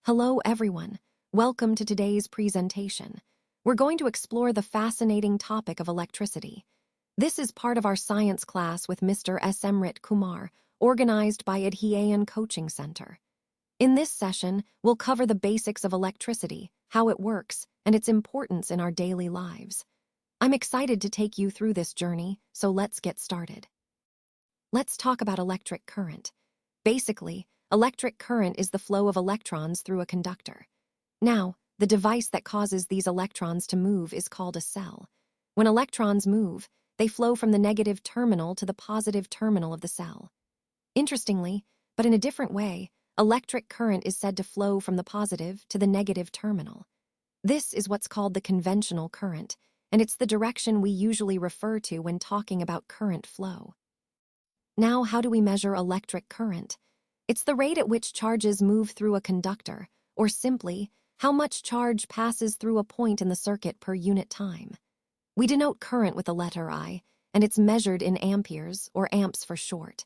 Hello, everyone. Welcome to today's presentation. We're going to explore the fascinating topic of electricity. This is part of our science class with Mr. S. Amrit Kumar, organized by Adhyayan Coaching Center. In this session, we'll cover the basics of electricity, how it works, and its importance in our daily lives. I'm excited to take you through this journey, so let's get started. Let's talk about electric current. Basically, electric current is the flow of electrons through a conductor. Now, the device that causes these electrons to move is called a cell. When electrons move, they flow from the negative terminal to the positive terminal of the cell. Interestingly, but in a different way, electric current is said to flow from the positive to the negative terminal. This is what's called the conventional current, and it's the direction we usually refer to when talking about current flow. Now, how do we measure electric current? It's the rate at which charges move through a conductor, or simply, how much charge passes through a point in the circuit per unit time. We denote current with the letter I, and it's measured in amperes, or amps for short.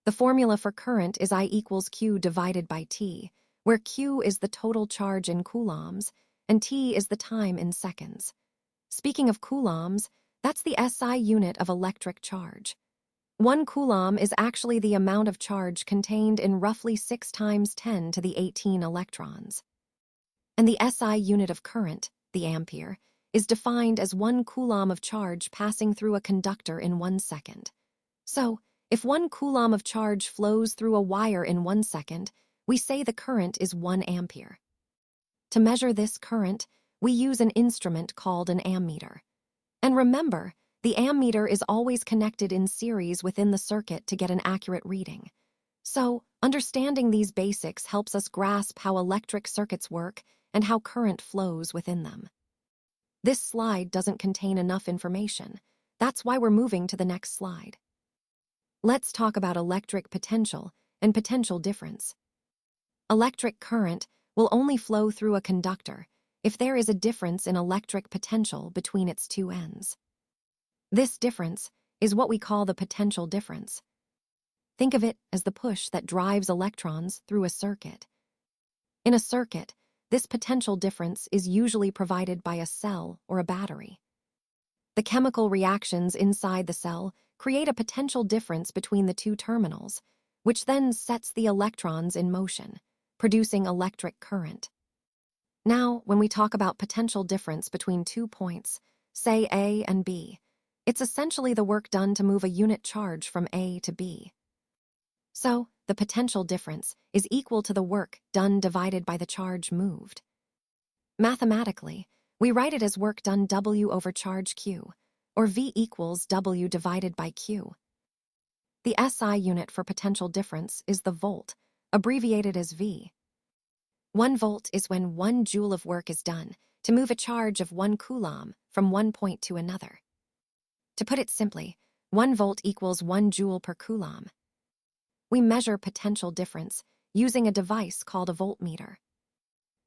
The formula for current is I equals Q divided by T, where Q is the total charge in coulombs, and T is the time in seconds. Speaking of coulombs, that's the SI unit of electric charge. 1 coulomb is actually the amount of charge contained in roughly 6 times 10 to the 18 electrons. And the SI unit of current, the ampere, is defined as 1 coulomb of charge passing through a conductor in 1 second. So, if 1 coulomb of charge flows through a wire in 1 second, we say the current is 1 ampere. To measure this current, we use an instrument called an ammeter. And remember, the ammeter is always connected in series within the circuit to get an accurate reading. So, understanding these basics helps us grasp how electric circuits work and how current flows within them. This slide doesn't contain enough information. That's why we're moving to the next slide. Let's talk about electric potential and potential difference. Electric current will only flow through a conductor if there is a difference in electric potential between its two ends. This difference is what we call the potential difference. Think of it as the push that drives electrons through a circuit. In a circuit, this potential difference is usually provided by a cell or a battery. The chemical reactions inside the cell create a potential difference between the two terminals, which then sets the electrons in motion, producing electric current. Now, when we talk about potential difference between 2 points, say A and B, it's essentially the work done to move a unit charge from A to B. So, the potential difference is equal to the work done divided by the charge moved. Mathematically, we write it as work done W over charge Q, or V equals W divided by Q. The SI unit for potential difference is the volt, abbreviated as V. 1 volt is when 1 joule of work is done to move a charge of 1 coulomb from one point to another. To put it simply, 1 volt equals 1 joule per coulomb. We measure potential difference using a device called a voltmeter.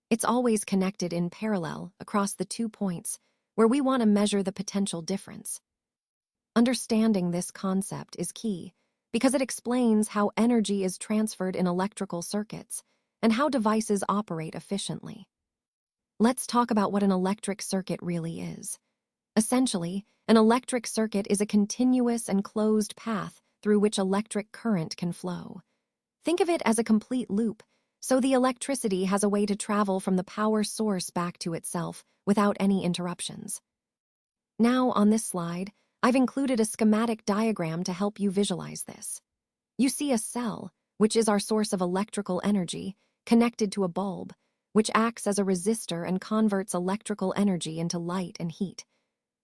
It's always connected in parallel across the 2 points where we want to measure the potential difference. Understanding this concept is key because it explains how energy is transferred in electrical circuits and how devices operate efficiently. Let's talk about what an electric circuit really is. Essentially, an electric circuit is a continuous and closed path through which electric current can flow. Think of it as a complete loop, so the electricity has a way to travel from the power source back to itself without any interruptions. Now, on this slide, I've included a schematic diagram to help you visualize this. You see a cell, which is our source of electrical energy, connected to a bulb, which acts as a resistor and converts electrical energy into light and heat.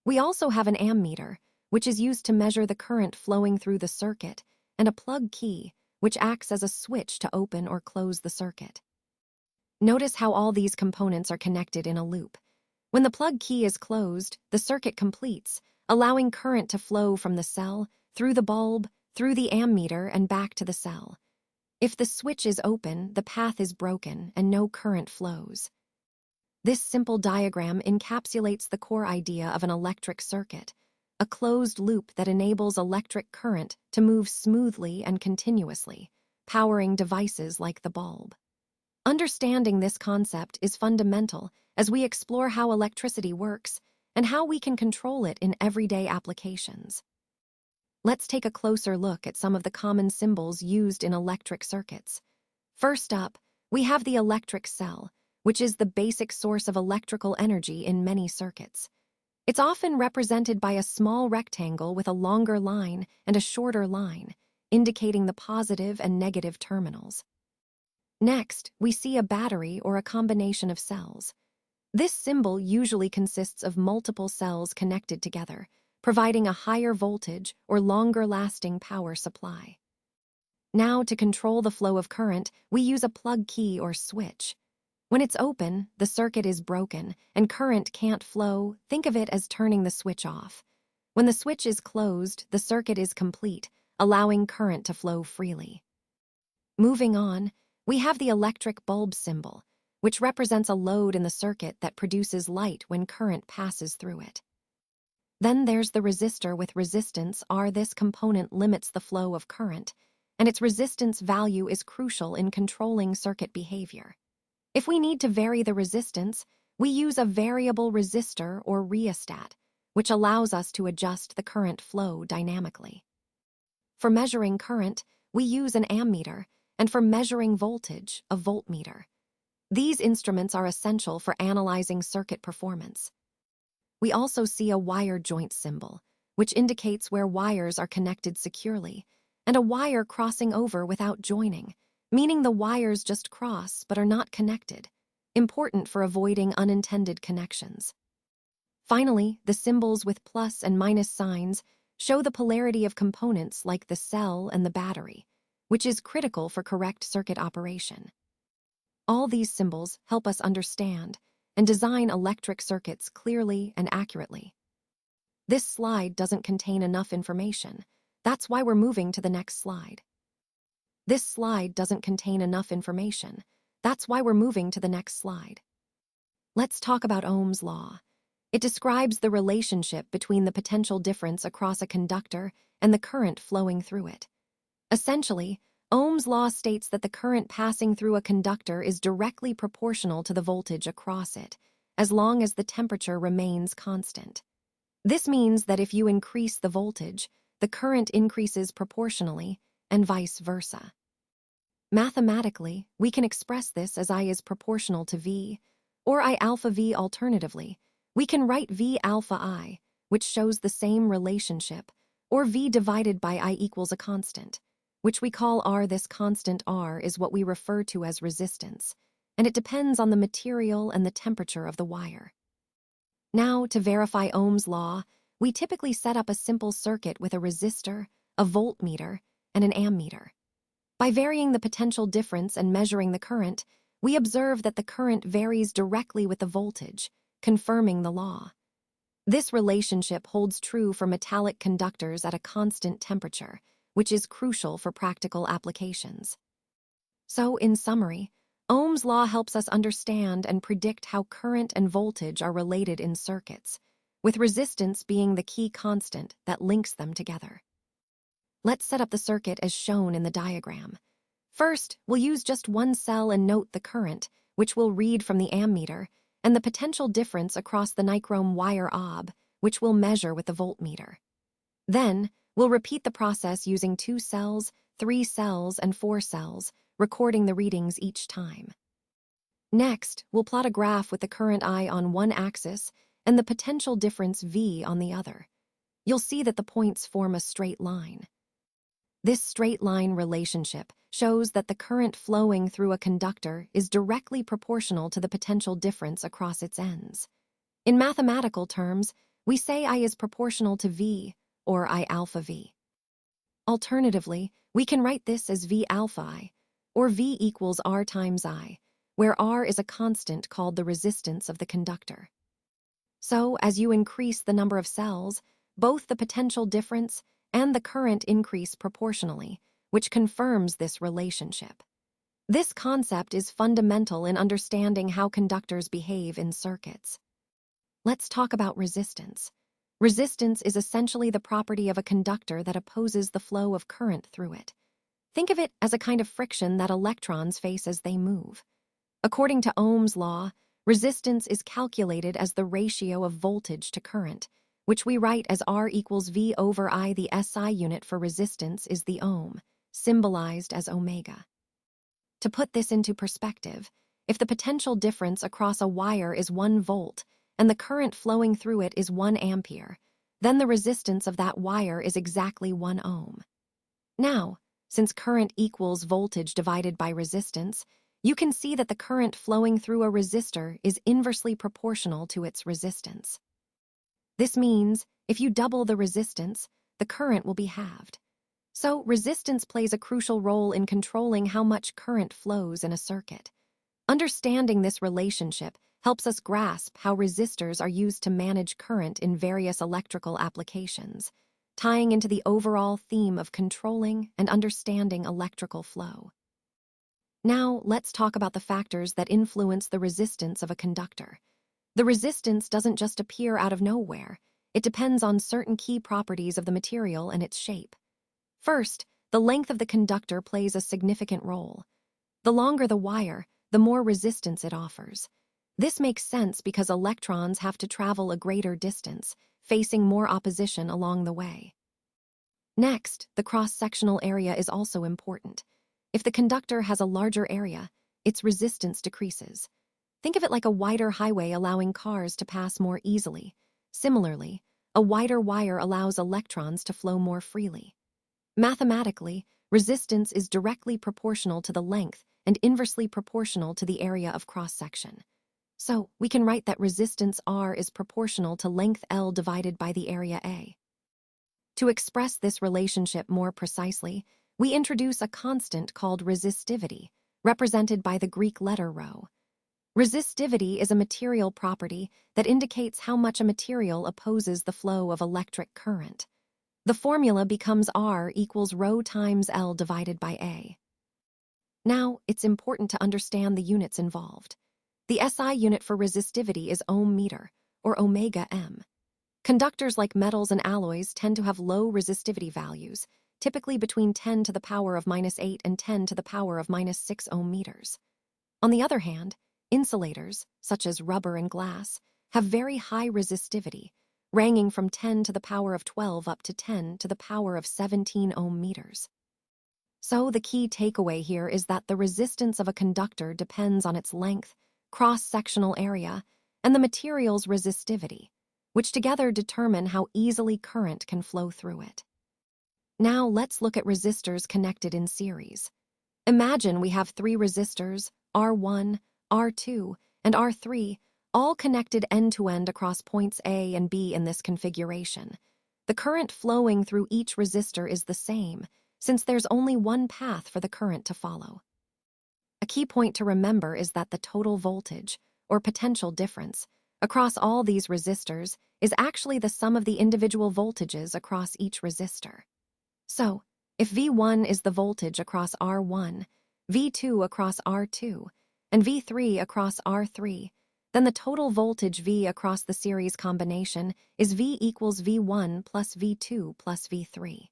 We also have an ammeter, which is used to measure the current flowing through the circuit, and a plug key, which acts as a switch to open or close the circuit. Notice how all these components are connected in a loop. When the plug key is closed, the circuit completes, allowing current to flow from the cell, through the bulb, through the ammeter, and back to the cell. If the switch is open, the path is broken and no current flows. This simple diagram encapsulates the core idea of an electric circuit, a closed loop that enables electric current to move smoothly and continuously, powering devices like the bulb. Understanding this concept is fundamental as we explore how electricity works and how we can control it in everyday applications. Let's take a closer look at some of the common symbols used in electric circuits. First up, we have the electric cell, which is the basic source of electrical energy in many circuits. It's often represented by a small rectangle with a longer line and a shorter line, indicating the positive and negative terminals. Next, we see a battery or a combination of cells. This symbol usually consists of multiple cells connected together, providing a higher voltage or longer-lasting power supply. Now, to control the flow of current, we use a plug key or switch. When it's open, the circuit is broken and current can't flow. Think of it as turning the switch off. When the switch is closed, the circuit is complete, allowing current to flow freely. Moving on, we have the electric bulb symbol, which represents a load in the circuit that produces light when current passes through it. Then there's the resistor with resistance R. This component limits the flow of current, and its resistance value is crucial in controlling circuit behavior. If we need to vary the resistance, we use a variable resistor or rheostat, which allows us to adjust the current flow dynamically. For measuring current, we use an ammeter, and for measuring voltage, a voltmeter. These instruments are essential for analyzing circuit performance. We also see a wire joint symbol, which indicates where wires are connected securely, and a wire crossing over without joining, meaning the wires just cross but are not connected, important for avoiding unintended connections. Finally, the symbols with plus and minus signs show the polarity of components like the cell and the battery, which is critical for correct circuit operation. All these symbols help us understand and design electric circuits clearly and accurately. This slide doesn't contain enough information. That's why we're moving to the next slide. This slide doesn't contain enough information. That's why we're moving to the next slide. Let's talk about Ohm's law. It describes the relationship between the potential difference across a conductor and the current flowing through it. Essentially, Ohm's law states that the current passing through a conductor is directly proportional to the voltage across it, as long as the temperature remains constant. This means that if you increase the voltage, the current increases proportionally, and vice versa. Mathematically, we can express this as I is proportional to V, or I alpha V. Alternatively, we can write V alpha I, which shows the same relationship, or V divided by I equals a constant, which we call R. This constant R is what we refer to as resistance, and it depends on the material and the temperature of the wire. Now, to verify Ohm's law, we typically set up a simple circuit with a resistor, a voltmeter, and an ammeter. By varying the potential difference and measuring the current, we observe that the current varies directly with the voltage, confirming the law. This relationship holds true for metallic conductors at a constant temperature, which is crucial for practical applications. So, in summary, Ohm's law helps us understand and predict how current and voltage are related in circuits, with resistance being the key constant that links them together. Let's set up the circuit as shown in the diagram. First, we'll use just one cell and note the current, which we'll read from the ammeter, and the potential difference across the nichrome wire OB, which we'll measure with the voltmeter. Then, we'll repeat the process using 2 cells, 3 cells, and 4 cells, recording the readings each time. Next, we'll plot a graph with the current I on one axis and the potential difference V on the other. You'll see that the points form a straight line. This straight line relationship shows that the current flowing through a conductor is directly proportional to the potential difference across its ends. In mathematical terms, we say I is proportional to V, or I alpha V. Alternatively, we can write this as V alpha I, or V equals R times I, where R is a constant called the resistance of the conductor. So, as you increase the number of cells, both the potential difference and the current increase proportionally, which confirms this relationship. This concept is fundamental in understanding how conductors behave in circuits. Let's talk about resistance. Resistance is essentially the property of a conductor that opposes the flow of current through it. Think of it as a kind of friction that electrons face as they move. According to Ohm's law, resistance is calculated as the ratio of voltage to current, which we write as R equals V over I. The SI unit for resistance is the ohm, symbolized as omega. To put this into perspective, if the potential difference across a wire is 1 volt and the current flowing through it is 1 ampere, then the resistance of that wire is exactly 1 ohm. Now, since current equals voltage divided by resistance, you can see that the current flowing through a resistor is inversely proportional to its resistance. This means if you double the resistance, the current will be halved. So, resistance plays a crucial role in controlling how much current flows in a circuit. Understanding this relationship helps us grasp how resistors are used to manage current in various electrical applications, tying into the overall theme of controlling and understanding electrical flow. Now, let's talk about the factors that influence the resistance of a conductor. The resistance doesn't just appear out of nowhere. It depends on certain key properties of the material and its shape. First, the length of the conductor plays a significant role. The longer the wire, the more resistance it offers. This makes sense because electrons have to travel a greater distance, facing more opposition along the way. Next, the cross-sectional area is also important. If the conductor has a larger area, its resistance decreases. Think of it like a wider highway allowing cars to pass more easily. Similarly, a wider wire allows electrons to flow more freely. Mathematically, resistance is directly proportional to the length and inversely proportional to the area of cross-section. So, we can write that resistance R is proportional to length L divided by the area A. To express this relationship more precisely, we introduce a constant called resistivity, represented by the Greek letter ρ. Resistivity is a material property that indicates how much a material opposes the flow of electric current. The formula becomes R equals ρ times L divided by A. Now, it's important to understand the units involved. The SI unit for resistivity is ohm meter, or omega m. Conductors like metals and alloys tend to have low resistivity values, typically between 10 to the power of -8 and 10 to the power of -6 ohm meters. On the other hand, insulators, such as rubber and glass, have very high resistivity, ranging from 10 to the power of 12 up to 10 to the power of 17 ohm meters. So the key takeaway here is that the resistance of a conductor depends on its length, cross-sectional area, and the material's resistivity, which together determine how easily current can flow through it. Now let's look at resistors connected in series. Imagine we have 3 resistors, R1, R2, and R3, all connected end-to-end across points A and B in this configuration. The current flowing through each resistor is the same, since there's only one path for the current to follow. A key point to remember is that the total voltage, or potential difference, across all these resistors is actually the sum of the individual voltages across each resistor. So, if V1 is the voltage across R1, V2 across R2, and V3 across R3, then the total voltage V across the series combination is V equals V1 plus V2 plus V3.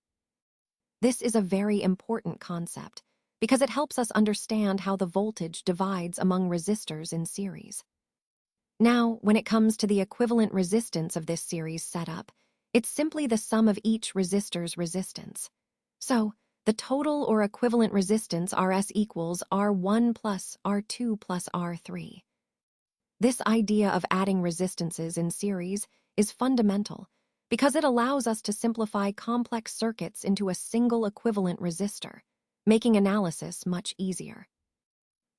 This is a very important concept because it helps us understand how the voltage divides among resistors in series. Now, when it comes to the equivalent resistance of this series setup, it's simply the sum of each resistor's resistance. So, the total or equivalent resistance Rs equals R1 plus R2 plus R3. This idea of adding resistances in series is fundamental because it allows us to simplify complex circuits into a single equivalent resistor, making analysis much easier.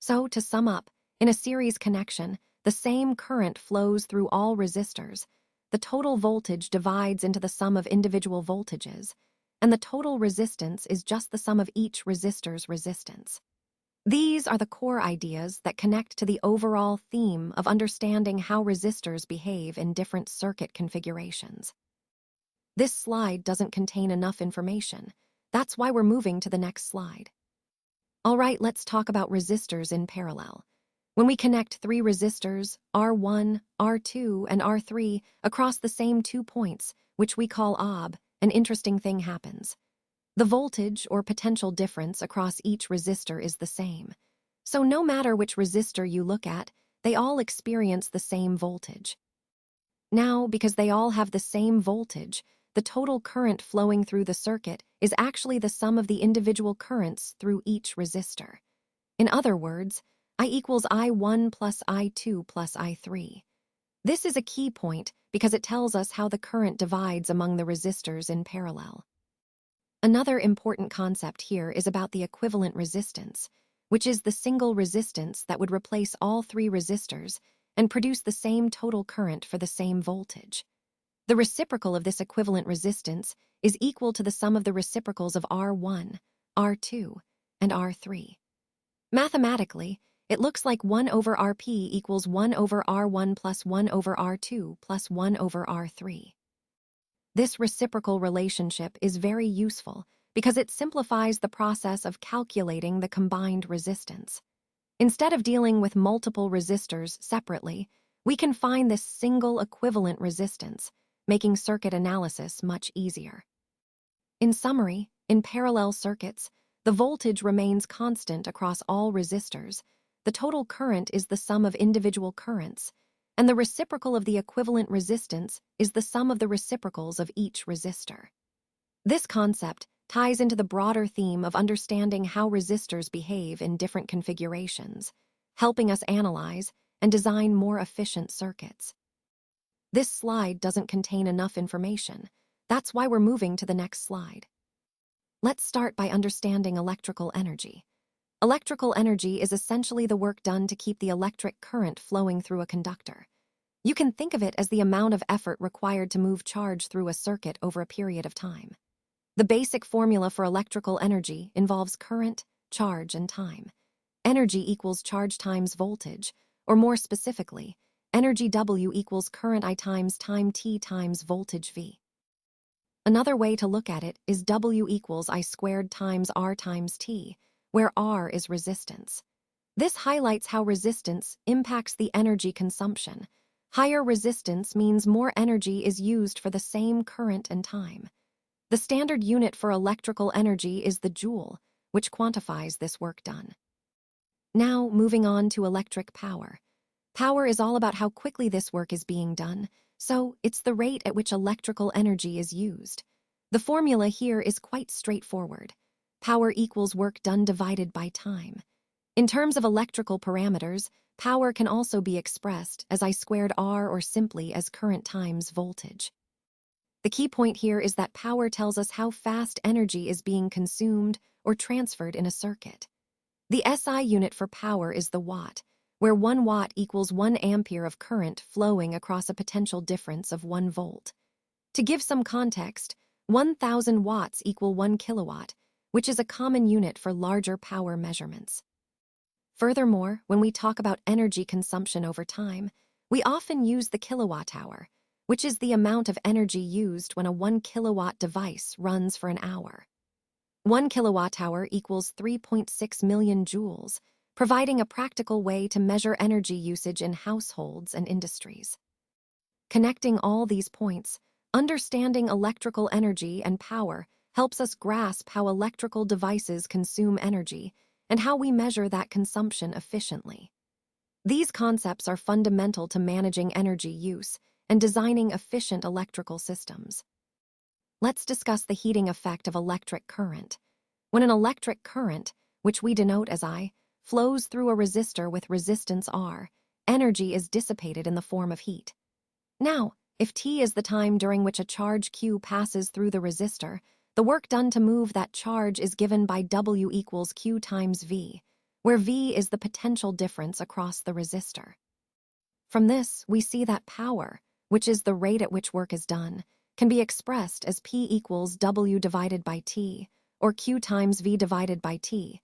So, to sum up, in a series connection, the same current flows through all resistors, the total voltage divides into the sum of individual voltages, and the total resistance is just the sum of each resistor's resistance. These are the core ideas that connect to the overall theme of understanding how resistors behave in different circuit configurations. This slide doesn't contain enough information. That's why we're moving to the next slide. All right, let's talk about resistors in parallel. When we connect 3 resistors, R1, R2, and R3, across the same 2 points, which we call OB, an interesting thing happens. The voltage or potential difference across each resistor is the same. So no matter which resistor you look at, they all experience the same voltage. Now, because they all have the same voltage, the total current flowing through the circuit is actually the sum of the individual currents through each resistor. In other words, I equals I1 plus I2 plus I3. This is a key point because it tells us how the current divides among the resistors in parallel. Another important concept here is about the equivalent resistance, which is the single resistance that would replace all three resistors and produce the same total current for the same voltage. The reciprocal of this equivalent resistance is equal to the sum of the reciprocals of R1, R2, and R3. Mathematically, it looks like 1 over Rp equals 1 over R1 plus 1 over R2 plus 1 over R3. This reciprocal relationship is very useful because it simplifies the process of calculating the combined resistance. Instead of dealing with multiple resistors separately, we can find this single equivalent resistance, making circuit analysis much easier. In summary, in parallel circuits, the voltage remains constant across all resistors, the total current is the sum of individual currents, and the reciprocal of the equivalent resistance is the sum of the reciprocals of each resistor. This concept ties into the broader theme of understanding how resistors behave in different configurations, helping us analyze and design more efficient circuits. This slide doesn't contain enough information. That's why we're moving to the next slide. Let's start by understanding electrical energy. Electrical energy is essentially the work done to keep the electric current flowing through a conductor. You can think of it as the amount of effort required to move charge through a circuit over a period of time. The basic formula for electrical energy involves current, charge, and time. Energy equals charge times voltage, or more specifically, energy W equals current I times time T times voltage V. Another way to look at it is W equals I squared times R times T, where R is resistance. This highlights how resistance impacts the energy consumption. Higher resistance means more energy is used for the same current and time. The standard unit for electrical energy is the joule, which quantifies this work done. Now, moving on to electric power. Power is all about how quickly this work is being done, so it's the rate at which electrical energy is used. The formula here is quite straightforward. Power equals work done divided by time. In terms of electrical parameters, power can also be expressed as I squared R or simply as current times voltage. The key point here is that power tells us how fast energy is being consumed or transferred in a circuit. The SI unit for power is the watt, where 1 watt equals 1 ampere of current flowing across a potential difference of 1 volt. To give some context, 1,000 watts equal 1 kilowatt, which is a common unit for larger power measurements. Furthermore, when we talk about energy consumption over time, we often use the kilowatt hour, which is the amount of energy used when a 1 kilowatt device runs for an hour. 1 kilowatt hour equals 3.6 million joules, providing a practical way to measure energy usage in households and industries. Connecting all these points, understanding electrical energy and power helps us grasp how electrical devices consume energy and how we measure that consumption efficiently. These concepts are fundamental to managing energy use and designing efficient electrical systems. Let's discuss the heating effect of electric current. When an electric current, which we denote as I, flows through a resistor with resistance R, energy is dissipated in the form of heat. Now, if T is the time during which a charge Q passes through the resistor, the work done to move that charge is given by W equals Q times V, where V is the potential difference across the resistor. From this, we see that power, which is the rate at which work is done, can be expressed as P equals W divided by T, or Q times V divided by T.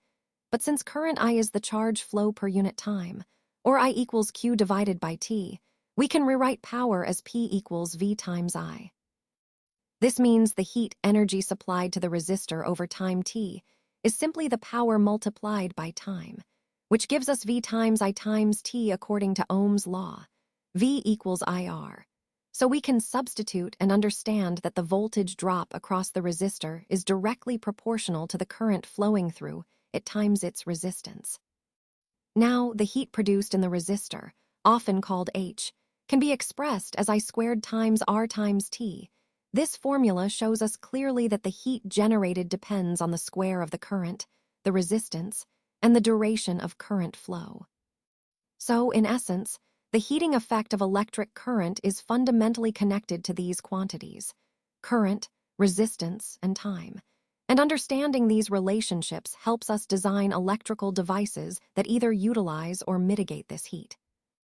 But since current I is the charge flow per unit time, or I equals Q divided by T, we can rewrite power as P equals V times I. This means the heat energy supplied to the resistor over time T is simply the power multiplied by time, which gives us V times I times T according to Ohm's law. V equals IR. So we can substitute and understand that the voltage drop across the resistor is directly proportional to the current flowing through it times its resistance. Now, the heat produced in the resistor, often called H, can be expressed as I squared times R times T. This formula shows us clearly that the heat generated depends on the square of the current, the resistance, and the duration of current flow. So, in essence, the heating effect of electric current is fundamentally connected to these quantities: current, resistance, and time. And understanding these relationships helps us design electrical devices that either utilize or mitigate this heat.